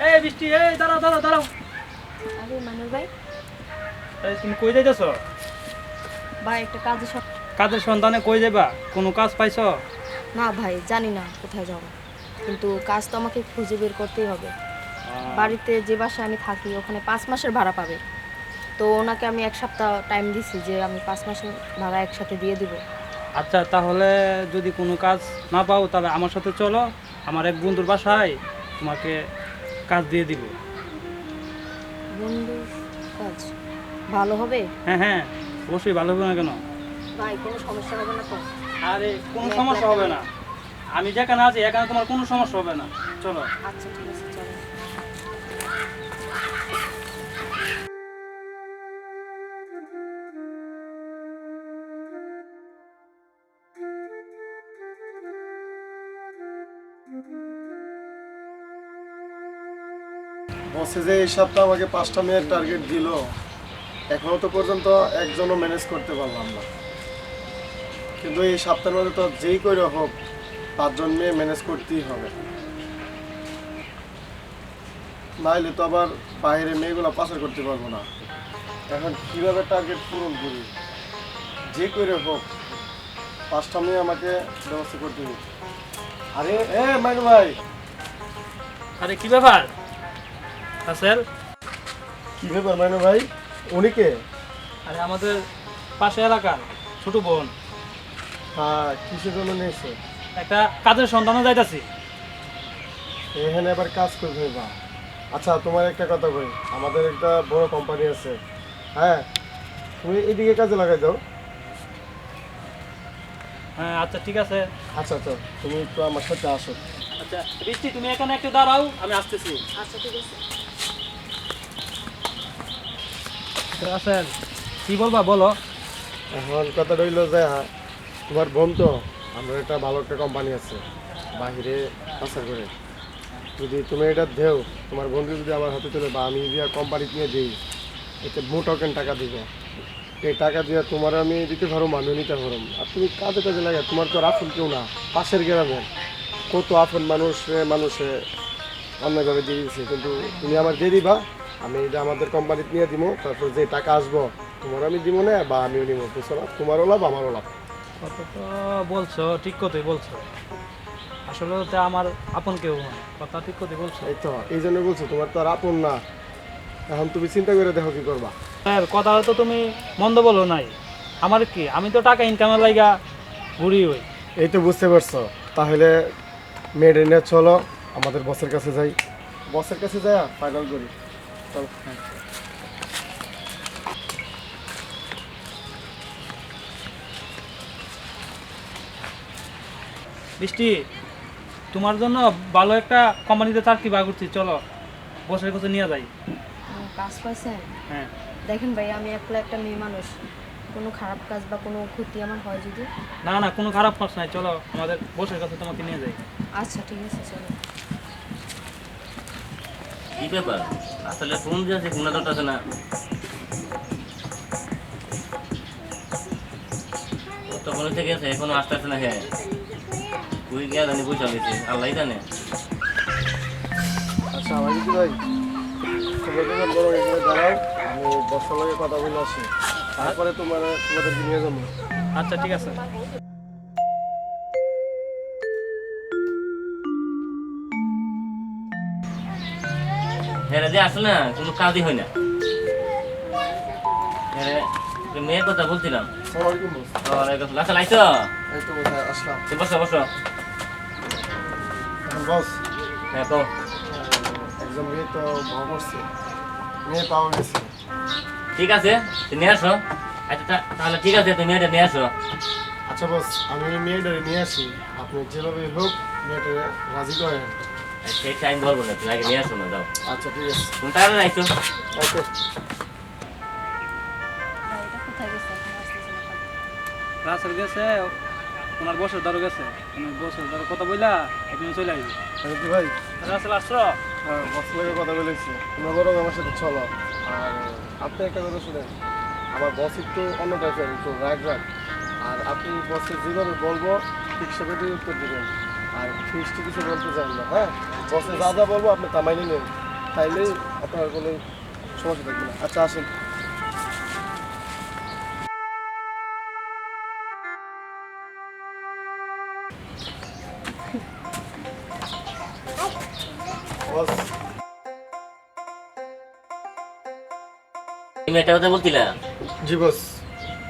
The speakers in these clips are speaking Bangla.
এই বৃষ্টি, এই দাঁড়াও দাঁড়াও দাঁড়াও। আরে মানুষ ভাই, এই তুমি কই যাইতেছ? ভাই একটা কাজে কাজের সন্ধানে কই যাবা? কোনো কাজ পাইছো? না ভাই, জানি না কোথায় যাব, কিন্তু কাজ তো আমাকে খুঁজে বের করতেই হবে। বাড়িতে যে বাসায় আমি থাকি ওখানে 5 মাসের ভাড়া পাবে, তো ওনাকে আমি 1 সপ্তাহ টাইম দিছি যে আমি 5 মাসের ভাড়া একসাথে দিয়ে দিব। আচ্ছা, তাহলে যদি কোনো কাজ না পাও তাহলে আমার সাথে চলো, আমার এক বন্ধুর বাসায় তোমাকে কাজ দিয়ে দিব। বন্ধুর কাজ ভালো হবে? হ্যাঁ হ্যাঁ, অবশ্যই ভালো হবে না কেন? ভাই কোনো সমস্যা হবে না তো? আরে কোনো সমস্যা হবে না, আমি যেখানে আছি এখানে তোমার কোনো সমস্যা হবে না, চলো। আচ্ছা ঠিক আছে, চলো। বসে যে এই সপ্তাহ আমাকে 5টা মেয়ের টার্গেট দিল, এখনো তো পর্যন্ত একজনও ম্যানেজ করতে পারলাম না। কিন্তু এই সপ্তাহের মধ্যে তো যেই করে হোক 5জন মেয়ে ম্যানেজ করতেই হবে, নাইলে তো আবার বাইরে মেয়েগুলো পাচার করতে পারবো না। এখন কীভাবে টার্গেট পূরণ করি? যে করে হোক 5টা মেয়ে আমাকে ব্যবস্থা করতে হবে। আরে মাইনু ভাই, আরে কি ব্যাপার আসেল? কী ব্যাপার মাইনু ভাই? উনি কে? আরে আমাদের পাশে এলাকার ছোট বোন, হ্যাঁ, কিসের জন্য নিয়েছে? একটা কাজের সন্ধানে যাইতাছি। এখানে আবার কাজ করবে বা? আচ্ছা, তোমার একটা কথা কই, আমাদের একটা বড় কোম্পানি আছে, হ্যাঁ, তুমি এদিকে কাজে লাগাই দাও। হ্যাঁ আচ্ছা ঠিক আছে। আচ্ছা আচ্ছা, তুমি একটু আমার সাথে আসো। আচ্ছা বৃষ্টি, তুমি এখানে একটু দাঁড়াও, আমি আসতেছি। আচ্ছা ঠিক আছে। আসেল, কি বলবা বলো। এখন কথা রইল যে তোমার বোন তো, আমরা একটা ভালো একটা কোম্পানি আছে বাহিরে পাচার করে, যদি তুমি এটা দেও, তোমার বন্ধু যদি আমার হাতে চলে বা আমি যদি কোম্পানি নিয়ে দিই, এতে টোকেন টাকা দিব, এই টাকা দিয়ে তোমার আমি দিতে পারো, আমিও নিতে পারো। আর তুমি কাজে কাজে লাগে, তোমার তো রাফুল কেউ না, পাশের গ্রামের কত আপন মানুষে অন্যভাবে দিয়ে দিচ্ছে, কিন্তু তুমি আমার দিয়ে দিবা, আমি এটা আমাদের কোম্পানিতে নিয়ে দিব, তারপর যে টাকা আসবো তোমার আমি দিব না বা আমিও নিব, বুঝছো না? তোমারও লাভ আমারও লাভ। কত তো বলছো, ঠিক কথাই বলছো, আসলে তো আমার আপন কেউ না, কথা ঠিক কথাই বলছো। এই তো এই জন্য বলছো, তোমার তো আর আপন না, এখন তুমি চিন্তা করে দেখো কি করবা। স্যার, কথা তো তুমি মন্দ বলো নাই, আমার কি, আমি তো টাকা ইনকামের লাইগা ঘুরি হই। এই তো বুঝতে পারছো, তাহলে মেয়েটা নিয়ে চলো আমাদের বসের কাছে যাই, বসের কাছে যাই ফাইনাল করি, চলো। বৃষ্টি, তোমার জন্য ভালো একটা কোম্পানিতে চাকরি বার করছি, চলো বসের কাছে নিয়ে যাই। কাজ পাইছেন? হ্যাঁ। দেখেন ভাই, আমি একলা একটা মেয়ে মানুষ, কোনো খারাপ কাজ বা কোনো ক্ষতি আমার হয় যদি? না না, কোনো খারাপ কাজ নাই, চলো আমাদের বসের কাছে তোমাকে নিয়ে যাই। আচ্ছা ঠিক আছে, চলো। কি ব্যাপার? আসলে ফোন দিয়েছে, ফোন ধরতেছে না। তখন থেকে গেছে, এখনো আসতেছে না। হ্যাঁ, তুই গিয়া জানি বুঝা গেছে, আল্লাহ জানে। আচ্ছা আমার কি ভাই, তোমরা যখন বড় এখানে দাঁড়াও, আমি বসার লগে কথা বলে আসি, তারপরে তোমাদেরকে নিয়ে যাবো। আচ্ছা ঠিক আছে। হ্যাঁ রে, যে আসলে না কোনো কাজই হয় না। হ্যাঁ রে, ওই মেয়ের কথা বলছিলাম। আসসালামু আলাইকুম বস। ওয়ালাইকুম আসসালাম। আচ্ছা লাইছো, এই তো বোধহয় আসলাম। তুই বসো বসো। এখন বস, হ্যাঁ তো একজন মেয়ে তো ভাব করছে, মেয়ে পাওয়া গেছে। ঠিক আছে, তুই নিয়ে আসো। আচ্ছা তাহলে ঠিক আছে, তুমি মেয়েটা নিয়ে আসো। আচ্ছা বস, আমি মেয়েটারে নিয়ে আসি, আপনি যেভাবে হোক মেয়েটারে রাজি করেন। সেই টাইম বলবো না, তুমি আগে নিয়ে আসো না, যাও। আচ্ছা ঠিক আছে, তুমি তাহলে রাখছো। ওকে। ভাই, এটা কোথায় গেছে? এখন আসতেছে না কেন? রাসেল গেছে, ওনার বসের দ্বারও গেছে, আমি বসের দ্বারা কথা বইলা এখানে চলে আসবি। কি ভাই, রাসেল আসছো? হ্যাঁ বস লাগে কথা বলেছি, তোমরা বরং আমার সাথে চলো। আর আপনি একটা কথা শুনেন, আমার বস একটু অন্য টাইপের, একটু রাগ, আর আপনি বসে যেভাবে বলবো ঠিক সেভাবেই উত্তর দেবেন, আর ফিক্সড কিছু বলতে চান না, হ্যাঁ? বসে যা যা বলবো আপনি তা মাইনে নেন। তাইলে আপনার কোনো সমস্যা থাকবে না। আচ্ছা আসেন। বস, এই মেয়েটার কথা বলছিলা? জি বস,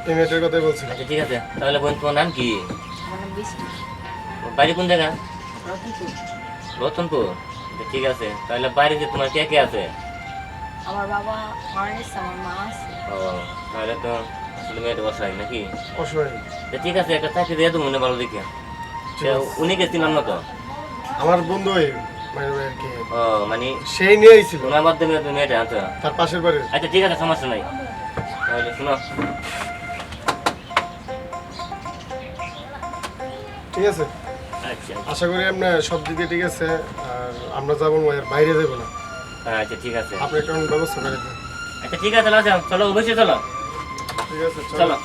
এই মেয়েটার কথাই বলছিলাম। আচ্ছা ঠিক আছে, তাহলে বোন তোমার নাম কি? আমার নাম বৃষ্টি। বাড়ি কোন জায়গা? রতনপুর। রতনপুর। আচ্ছা, ঠিক আছে, তাহলে বাড়িতে তোমার কে কে আছে? আমার বাবা মারা গেছে, আমার মা আছে। ও, তাহলে তো আসলে মেয়েটা বসাই নাকি? অসহায়। তা ঠিক আছে, একটা চাকরি দিয়ে তো মনে ভালো দেখে। ঠিক আছে। উনিকে চিনলাম না তো। আমার বন্ধু ওই মানে আর কি ও মানে সেই নিয়ে আইছিল তোমার মাধ্যমে তুমি মেয়েটা আনছো। তার পাশের বাড়ির। আচ্ছা ঠিক আছে, সমস্যা নাই। তাহলে শোনো, ঠিক আছে, আচ্ছা আশা করি আপনার সব দিকে ঠিক আছে। আর আমরা যাবো না, এর বাইরে যাবো না। আচ্ছা ঠিক আছে, আপনি একটা ব্যবস্থা করে দিন। আচ্ছা ঠিক আছে, চলো চলো, অবশ্যই চলো ঠিক আছে, চলো। চলো।